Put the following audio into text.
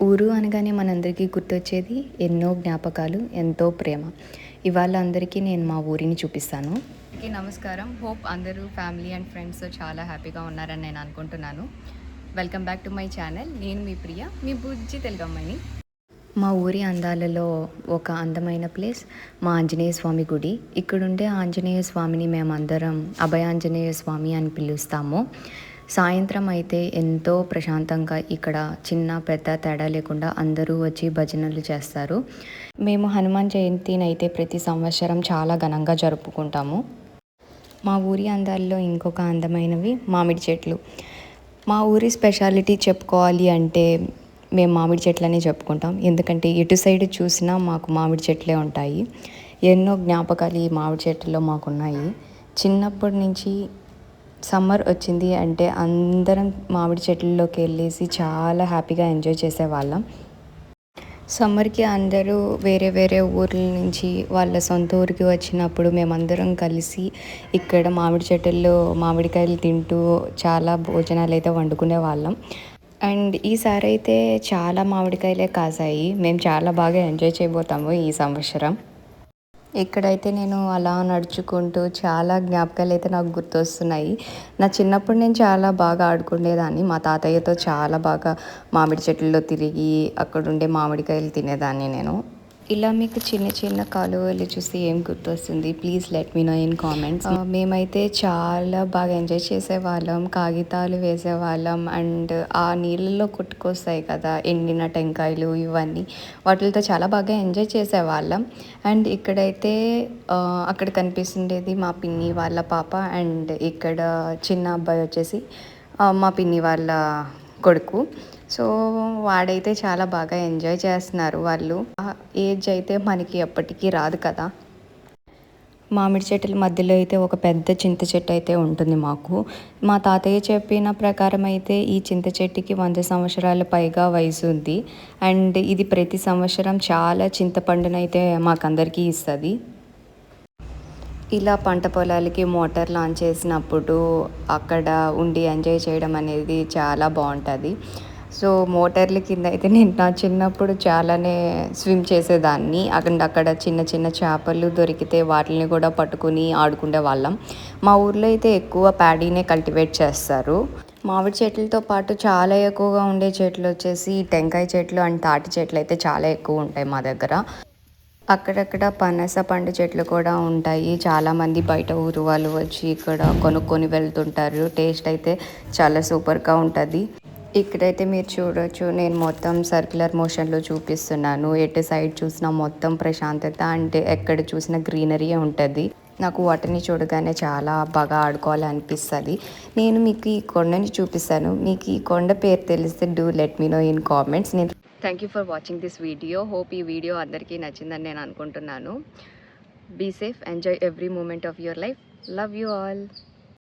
ఊరు అనగానే మనందరికీ గుర్తొచ్చేది ఎన్నో జ్ఞాపకాలు, ఎంతో ప్రేమ. ఇవాళ అందరికీ నేను మా ఊరిని చూపిస్తాను. నమస్కారం. హోప్ అందరూ ఫ్యామిలీ అండ్ ఫ్రెండ్స్తో చాలా హ్యాపీగా ఉన్నారని నేను అనుకుంటున్నాను. Welcome back to my channel. నేను మీ ప్రియ, మీ బుజ్జి తెలుగమ్మాయిని. మా ఊరి అందాలలో ఒక అందమైన ప్లేస్ మా ఆంజనేయ స్వామి గుడి. ఇక్కడుండే ఆంజనేయ స్వామిని మేమందరం అభయాంజనేయ స్వామి అని పిలుస్తాము. సాయంత్రం అయితే ఎంతో ప్రశాంతంగా ఇక్కడ చిన్న పెద్ద తేడా లేకుండా అందరూ వచ్చి భజనలు చేస్తారు. మేము హనుమాన్ జయంతిని అయితే ప్రతి సంవత్సరం చాలా ఘనంగా జరుపుకుంటాము. మా ఊరి అందాల్లో ఇంకొక అందమైనవి మామిడి చెట్లు. మా ఊరి స్పెషాలిటీ చెప్పుకోవాలి అంటే మేము మామిడి చెట్లనే చెప్పుకుంటాం. ఎందుకంటే ఎటు సైడ్ చూసినా మాకు మామిడి చెట్లే ఉంటాయి. ఎన్నో జ్ఞాపకాలు ఈ మామిడి చెట్లలో మాకున్నాయి. చిన్నప్పటి నుంచి సమ్మర్ వచ్చింది అంటే అందరం మామిడి చెట్లలోకి వెళ్ళేసి చాలా హ్యాపీగా ఎంజాయ్ చేసేవాళ్ళం. సమ్మర్కి అందరూ వేరే వేరే ఊర్ల నుంచి వాళ్ళ సొంత ఊరికి వచ్చినప్పుడు మేమందరం కలిసి ఇక్కడ మామిడి చెట్టుల్లో మామిడికాయలు తింటూ చాలా భోజనాలు అయితే వండుకునే వాళ్ళం. అండ్ ఈసారి అయితే చాలా మామిడికాయలే కాసాయి. మేము చాలా బాగా ఎంజాయ్ చేయబోతాము ఈ సంవత్సరం. ఇక్కడైతే నేను అలా నడుచుకుంటూ చాలా జ్ఞాపకాలు అయితే నాకు గుర్తొస్తున్నాయి. నా చిన్నప్పుడు నేను చాలా బాగా ఆడుకునేదాన్ని. మా తాతయ్యతో చాలా బాగా మామిడి చెట్లలో తిరిగి అక్కడుండే మామిడికాయలు తినేదాన్ని నేను. ఇలా మీకు చిన్న చిన్న కాలువలు చూస్తే ఏం గుర్తొస్తుంది? Please let me know in comments. మేమైతే చాలా బాగా ఎంజాయ్ చేసేవాళ్ళం. కాగితాలు వేసేవాళ్ళం అండ్ ఆ నీళ్ళల్లో కొట్టుకొస్తాయి కదా ఎండిన టెంకాయలు ఇవన్నీ, వాటితో చాలా బాగా ఎంజాయ్ చేసేవాళ్ళం. అండ్ ఇక్కడైతే అక్కడ కనిపిస్తుండేది మా పిన్ని వాళ్ళ పాప అండ్ ఇక్కడ చిన్న అబ్బాయి వచ్చేసి మా పిన్ని వాళ్ళ కొడుకు. సో వాడైతే చాలా బాగా ఎంజాయ్ చేస్తున్నారు వాళ్ళు. ఏజ్ అయితే మనకి ఎప్పటికీ రాదు కదా. మామిడి చెట్ల మధ్యలో అయితే ఒక పెద్ద చింత చెట్టు అయితే ఉంటుంది మాకు. మా తాతయ్య చెప్పిన ప్రకారం అయితే ఈ చింత చెట్టుకి 100 సంవత్సరాల పైగా వయసు ఉంది. అండ్ ఇది ప్రతి సంవత్సరం చాలా చింతపండునైతే మాకందరికీ ఇస్తుంది. ఇలా పంట పొలాలకి మోటార్ లాంచ్ చేసినప్పుడు అక్కడ ఉండి ఎంజాయ్ చేయడం అనేది చాలా బాగుంటుంది. సో మోటార్ల కింద అయితే నేను నా చిన్నప్పుడు చాలానే స్విమ్ చేసేదాన్ని. అక్కడ చిన్న చిన్న చేపలు దొరికితే వాటిని కూడా పట్టుకుని ఆడుకునే వాళ్ళం. మా ఊర్లో అయితే ఎక్కువ ప్యాడీనే కల్టివేట్ చేస్తారు. మామిడి చెట్లతో పాటు చాలా ఎక్కువగా ఉండే చెట్లు వచ్చేసి టెంకాయ చెట్లు అండ్ తాటి చెట్లు అయితే చాలా ఎక్కువ ఉంటాయి మా దగ్గర. అక్కడక్కడ పనస పండు చెట్లు కూడా ఉంటాయి. చాలామంది బయట ఊరు వాళ్ళు వచ్చి ఇక్కడ కొనుక్కొని వెళ్తుంటారు. టేస్ట్ అయితే చాలా సూపర్గా ఉంటుంది. ఇక్కడైతే మీరు చూడొచ్చు, నేను మొత్తం సర్క్యులర్ మోషన్లో చూపిస్తున్నాను. ఎటు సైడ్ చూసినా మొత్తం ప్రశాంతత అంటే ఎక్కడ చూసినా గ్రీనరీయే ఉంటుంది. నాకు వాటిని చూడగానే చాలా బాగా ఆడుకోవాలనిపిస్తుంది. నేను మీకు ఈ కొండని చూపిస్తాను. మీకు ఈ కొండ పేరు తెలిస్తే do let me know in comments. Thank you for watching this video. Hope ఈ వీడియో అందరికీ నచ్చిందని నేను అనుకుంటున్నాను. Be safe, enjoy every moment of your life. Love you all.